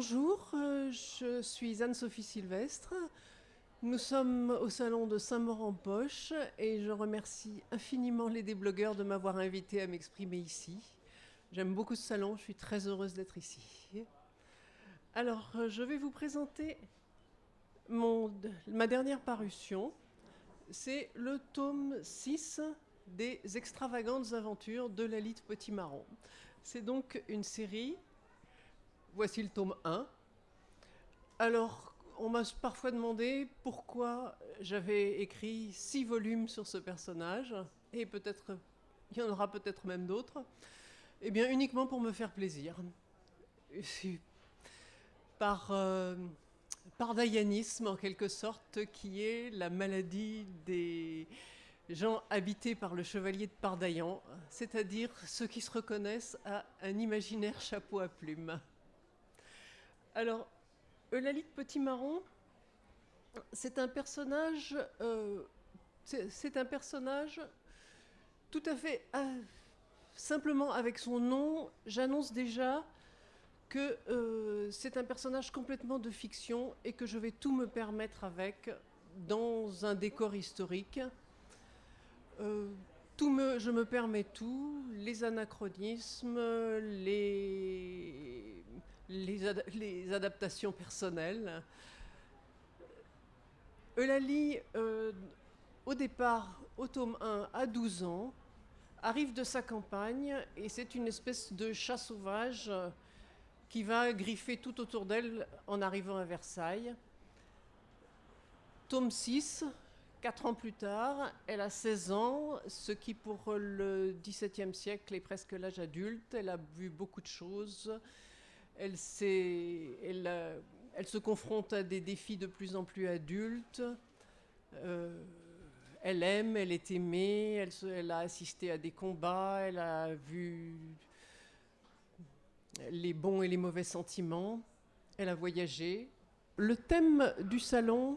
Bonjour, je suis Anne-Sophie Sylvestre. Nous sommes au salon de Saint-Maur-en-Poche et je remercie infiniment les déblogueurs de m'avoir invité à m'exprimer ici. J'aime beaucoup ce salon, je suis très heureuse d'être ici. Alors, je vais vous présenter ma dernière parution. C'est le tome 6 des extravagantes aventures de Lalith Petit-Marron. C'est donc une série. Voici le tome 1. Alors, on m'a parfois demandé pourquoi j'avais écrit 6 volumes sur ce personnage, et peut-être, il y en aura peut-être même d'autres. Eh bien, uniquement pour me faire plaisir. Par, pardaillisme, en quelque sorte, qui est la maladie des gens habités par le chevalier de Pardaillan, c'est-à-dire ceux qui se reconnaissent à un imaginaire chapeau à plumes. Alors, Eulalie Petit-Marron, c'est un personnage, c'est un personnage tout à fait simplement avec son nom. J'annonce déjà que c'est un personnage complètement de fiction et que je vais tout me permettre avec dans un décor historique. Je me permets tout, les anachronismes, les adaptations personnelles. Eulalie, au départ, au tome 1, à 12 ans, arrive de sa campagne et c'est une espèce de chat sauvage qui va griffer tout autour d'elle en arrivant à Versailles. Tome 6, 4 ans plus tard, elle a 16 ans, ce qui pour le XVIIe siècle est presque l'âge adulte. Elle a vu beaucoup de choses. Elle se confronte à des défis de plus en plus adultes. Euh, Elle aime, elle est aimée, elle a assisté à des combats, elle a vu les bons et les mauvais sentiments, elle a voyagé. Le thème du salon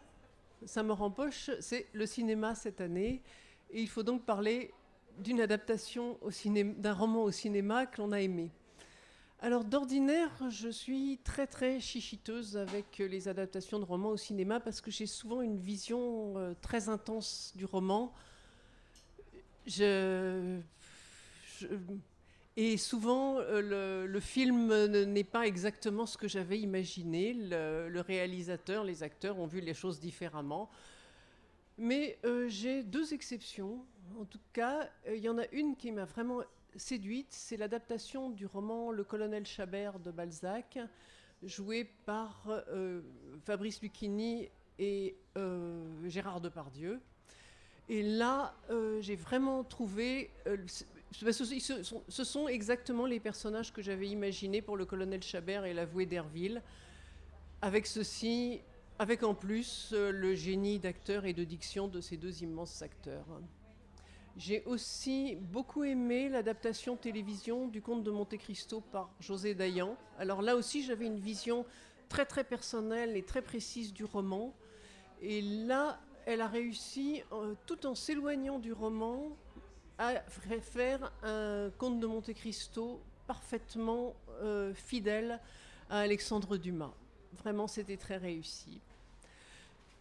Saint-Maur-en-Poche, c'est le cinéma cette année. Et il faut donc parler d'une adaptation d'un roman au cinéma que l'on a aimé. Alors d'ordinaire, je suis très très chichiteuse avec les adaptations de romans au cinéma parce que j'ai souvent une vision très intense du roman. Je, je- et souvent, le film n'est pas exactement ce que j'avais imaginé. Le réalisateur, les acteurs ont vu les choses différemment. Mais j'ai deux exceptions. En tout cas, il y en a une qui m'a vraiment séduite. C'est l'adaptation du roman Le colonel Chabert de Balzac, joué par Fabrice Lucchini et Gérard Depardieu. Et là, j'ai vraiment trouvé. Ce sont exactement les personnages que j'avais imaginés pour le colonel Chabert et l'avoué d'Herville. Avec ceci, avec en plus le génie d'acteur et de diction de ces deux immenses acteurs. J'ai aussi beaucoup aimé l'adaptation télévision du Comte de Monte-Cristo par José Dayan. Alors là aussi, j'avais une vision très très personnelle et très précise du roman. Et là, elle a réussi, tout en s'éloignant du roman, à faire un Comte de Monte-Cristo parfaitement fidèle à Alexandre Dumas. Vraiment, c'était très réussi.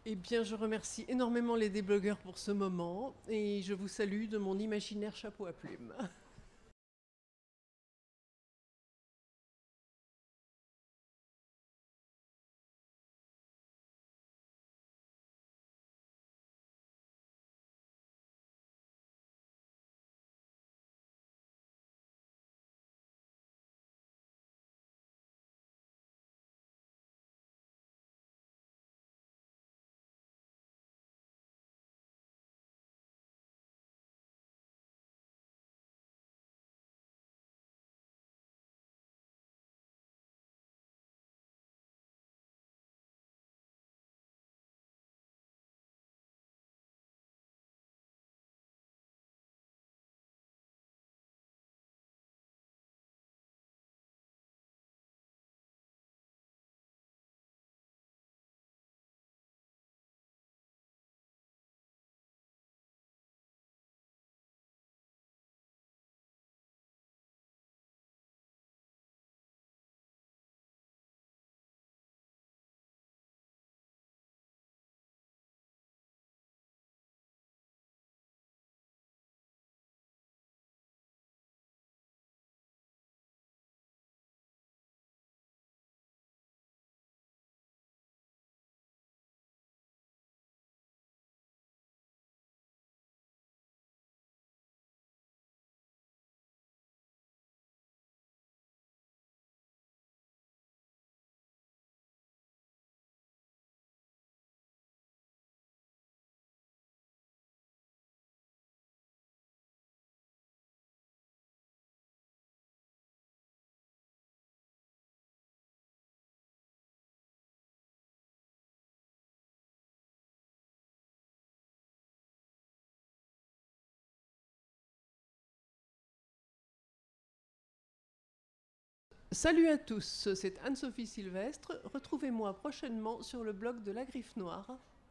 Eh bien, je remercie énormément les déblogueurs pour ce moment et je vous salue de mon imaginaire chapeau à plumes. Salut à tous, c'est Anne-Sophie Sylvestre. Retrouvez-moi prochainement sur le blog de La Griffe Noire.